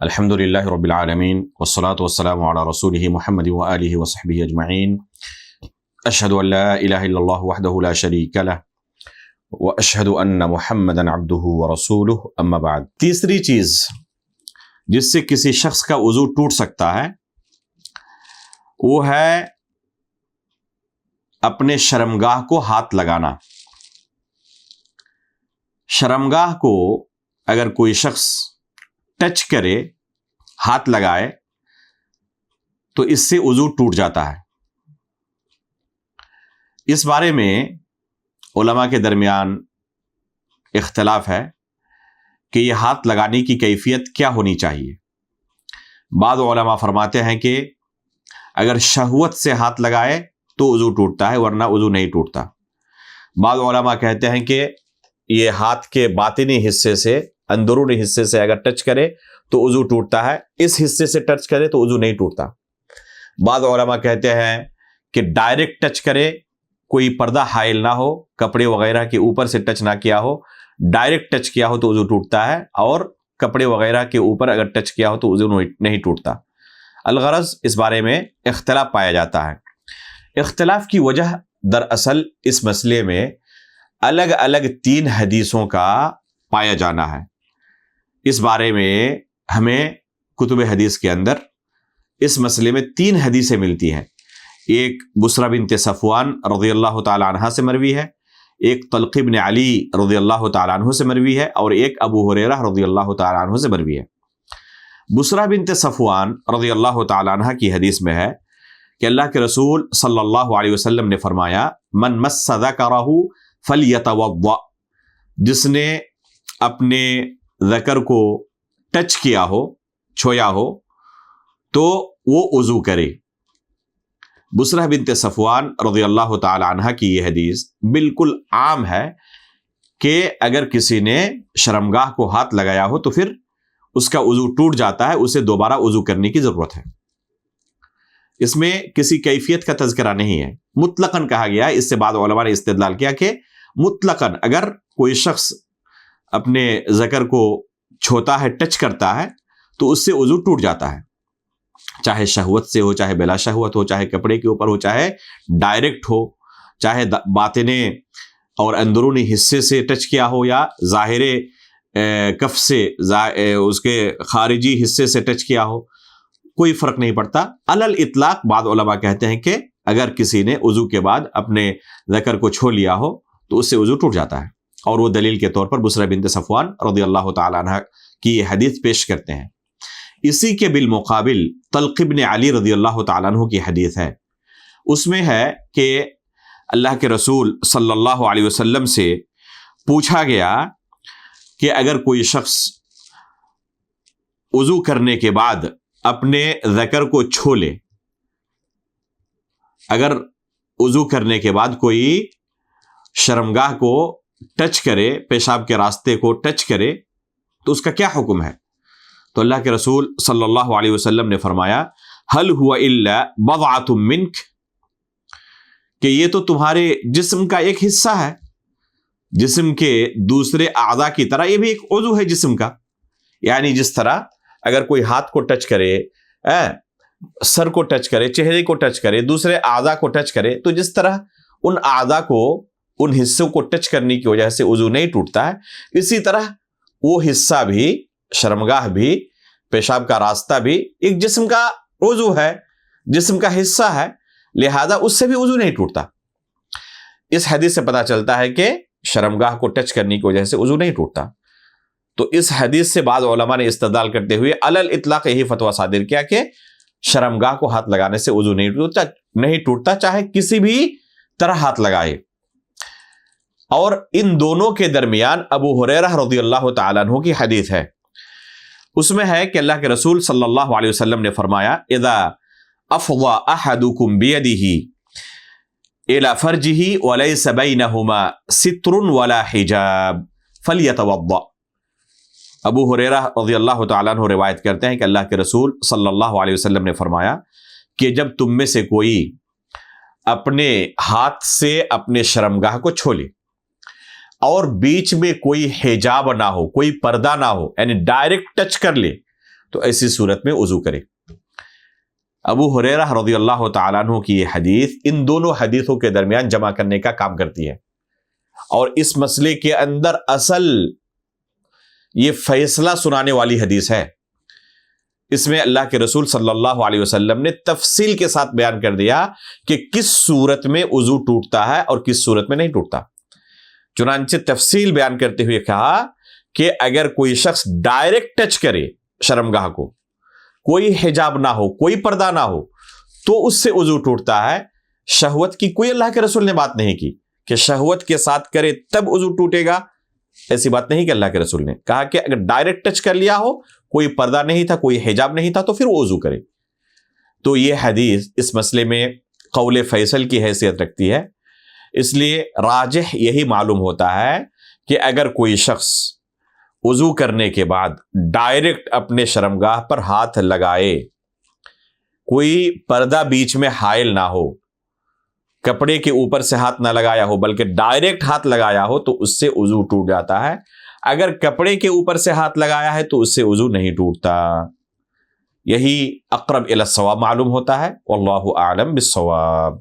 الحمد للہ رب العالمین والصلاة والسلام علی رسولہ محمد وآلہ وصحبہ اجمعین اشہد ان لا الہ الا اللہ وحدہ لا شریک لہ واشہد ان محمدا عبدہ ورسولہ اما بعد۔ تیسری چیز جس سے کسی شخص کا وضو ٹوٹ سکتا ہے وہ ہے اپنے شرمگاہ کو ہاتھ لگانا۔ شرمگاہ کو اگر کوئی شخص ٹچ کرے، ہاتھ لگائے، تو اس سے وضو ٹوٹ جاتا ہے۔ اس بارے میں علماء کے درمیان اختلاف ہے کہ یہ ہاتھ لگانے کی کیفیت کیا ہونی چاہیے۔ بعض علماء فرماتے ہیں کہ اگر شہوت سے ہاتھ لگائے تو وضو ٹوٹتا ہے، ورنہ وضو نہیں ٹوٹتا۔ بعض علماء کہتے ہیں کہ یہ ہاتھ کے باطنی حصے سے، اندرونی حصے سے اگر ٹچ کرے تو وضو ٹوٹتا ہے، اس حصے سے ٹچ کرے تو وضو نہیں ٹوٹتا۔ بعض علماء کہتے ہیں کہ ڈائریکٹ ٹچ کرے، کوئی پردہ حائل نہ ہو، کپڑے وغیرہ کے اوپر سے ٹچ نہ کیا ہو، ڈائریکٹ ٹچ کیا ہو تو وضو ٹوٹتا ہے، اور کپڑے وغیرہ کے اوپر اگر ٹچ کیا ہو تو وضو نہیں ٹوٹتا۔ الغرض اس بارے میں اختلاف پایا جاتا ہے۔ اختلاف کی وجہ دراصل اس مسئلے میں الگ الگ 3 حدیثوں کا پایا جانا ہے۔ اس بارے میں ہمیں کتب حدیث کے اندر اس مسئلے میں 3 حدیثیں ملتی ہیں۔ ایک بصرہ بنت صفوان رضی اللہ تعالی عنہ سے مروی ہے، ایک طلق بن علی رضی اللہ تعالی عنہ سے مروی ہے، اور ایک ابو ہریرہ رضی اللہ تعالی عنہ سے مروی ہے۔ بصرہ بنت صفوان رضی اللہ تعالی عنہ کی حدیث میں ہے کہ اللہ کے رسول صلی اللہ علیہ وسلم نے فرمایا، من مس ذکرہ فلیتوضأ، جس نے اپنے ذکر کو ٹچ کیا ہو، چھویا ہو، تو وہ وضو کرے۔ بصرہ بنت صفوان رضی اللہ تعالی عنہ کی یہ حدیث بالکل عام ہے کہ اگر کسی نے شرمگاہ کو ہاتھ لگایا ہو تو پھر اس کا وضو ٹوٹ جاتا ہے، اسے دوبارہ وضو کرنے کی ضرورت ہے۔ اس میں کسی کیفیت کا تذکرہ نہیں ہے، مطلقاً کہا گیا ہے۔ اس سے بعض علماء نے استدلال کیا کہ مطلقاً اگر کوئی شخص اپنے ذکر کو چھوتا ہے، ٹچ کرتا ہے، تو اس سے وضو ٹوٹ جاتا ہے، چاہے شہوت سے ہو، چاہے بلا شہوت ہو، چاہے کپڑے کے اوپر ہو، چاہے ڈائریکٹ ہو، چاہے باطنے اور اندرونی حصے سے ٹچ کیا ہو، یا ظاہر کف سے اس کے خارجی حصے سے ٹچ کیا ہو، کوئی فرق نہیں پڑتا۔ علی الاطلاق بعض علماء کہتے ہیں کہ اگر کسی نے وضو کے بعد اپنے ذکر کو چھو لیا ہو تو اس سے وضو ٹوٹ جاتا ہے، اور وہ دلیل کے طور پر بصرہ بنت صفوان رضی اللہ تعالی عنہ کی یہ حدیث پیش کرتے ہیں۔ اسی کے بالمقابل طلق بن علی رضی اللہ تعالی عنہ کی حدیث ہے۔ اس میں ہے کہ اللہ کے رسول صلی اللہ علیہ وسلم سے پوچھا گیا کہ اگر کوئی شخص وضو کرنے کے بعد اپنے ذکر کو چھو لے، اگر وضو کرنے کے بعد کوئی شرمگاہ کو ٹچ کرے، پیشاب کے راستے کو ٹچ کرے، تو اس کا کیا حکم ہے؟ تو اللہ کے رسول صلی اللہ علیہ وسلم نے فرمایا، هل هو الا بضعة منک، کہ یہ تو تمہارے جسم کا ایک حصہ ہے، جسم کے دوسرے اعضاء کی طرح یہ بھی ایک عضو ہے جسم کا۔ یعنی جس طرح اگر کوئی ہاتھ کو ٹچ کرے، سر کو ٹچ کرے، چہرے کو ٹچ کرے، دوسرے اعضاء کو ٹچ کرے، تو جس طرح ان اعضاء کو، ان حصوں کو ٹچ کرنے کی وجہ سے وضو نہیں ٹوٹتا ہے، اسی طرح وہ حصہ بھی، شرمگاہ بھی، پیشاب کا راستہ بھی ایک جسم کا عضو ہے، جسم کا حصہ ہے، لہذا اس سے بھی وضو نہیں ٹوٹتا۔ اس حدیث سے پتہ چلتا ہے کہ شرمگاہ کو ٹچ کرنے کی وجہ سے وضو نہیں ٹوٹتا۔ تو اس حدیث سے بعض علماء نے استدلال کرتے ہوئے علی الاطلاق یہی فتویٰ صادر کیا کہ شرمگاہ کو ہاتھ لگانے سے وضو نہیں ٹوٹتا، چاہے کسی بھی طرح ہاتھ لگائے۔ اور ان دونوں کے درمیان ابو ہریرہ رضی اللہ تعالیٰ عنہ کی حدیث ہے۔ اس میں ہے کہ اللہ کے رسول صلی اللہ علیہ وسلم نے فرمایا، اذا افضى احدكم بيده الى فرجه وليس بينهما ستر ولا حجاب فليتوضأ۔ ابو ہریرہ رضی اللہ تعالیٰ عنہ روایت کرتے ہیں کہ اللہ کے رسول صلی اللہ علیہ وسلم نے فرمایا کہ جب تم میں سے کوئی اپنے ہاتھ سے اپنے شرمگاہ کو چھو لے، اور بیچ میں کوئی حجاب نہ ہو، کوئی پردہ نہ ہو، یعنی ڈائریکٹ ٹچ کر لے، تو ایسی صورت میں وضو کرے۔ ابو ہریرہ رضی اللہ تعالیٰ عنہ کی یہ حدیث ان دونوں حدیثوں کے درمیان جمع کرنے کا کام کرتی ہے، اور اس مسئلے کے اندر اصل یہ فیصلہ سنانے والی حدیث ہے۔ اس میں اللہ کے رسول صلی اللہ علیہ وسلم نے تفصیل کے ساتھ بیان کر دیا کہ کس صورت میں وضو ٹوٹتا ہے اور کس صورت میں نہیں ٹوٹتا۔ چنانچہ تفصیل بیان کرتے ہوئے کہا کہ اگر کوئی شخص ڈائریکٹ ٹچ کرے شرمگاہ کو، کوئی حجاب نہ ہو، کوئی پردہ نہ ہو، تو اس سے وضو ٹوٹتا ہے۔ شہوت کی کوئی اللہ کے رسول نے بات نہیں کی کہ شہوت کے ساتھ کرے تب وضو ٹوٹے گا، ایسی بات نہیں کہ اللہ کے رسول نے کہا کہ اگر ڈائریکٹ ٹچ کر لیا ہو، کوئی پردہ نہیں تھا، کوئی حجاب نہیں تھا، تو پھر وہ وضو کرے۔ تو یہ حدیث اس مسئلے میں قول فیصل کی حیثیت رکھتی ہے، اس لیے راجح یہی معلوم ہوتا ہے کہ اگر کوئی شخص وضو کرنے کے بعد ڈائریکٹ اپنے شرمگاہ پر ہاتھ لگائے، کوئی پردہ بیچ میں حائل نہ ہو، کپڑے کے اوپر سے ہاتھ نہ لگایا ہو بلکہ ڈائریکٹ ہاتھ لگایا ہو، تو اس سے وضو ٹوٹ جاتا ہے۔ اگر کپڑے کے اوپر سے ہاتھ لگایا ہے تو اس سے وضو نہیں ٹوٹتا۔ یہی اقرب الی الصواب معلوم ہوتا ہے، واللہ اعلم بالصواب۔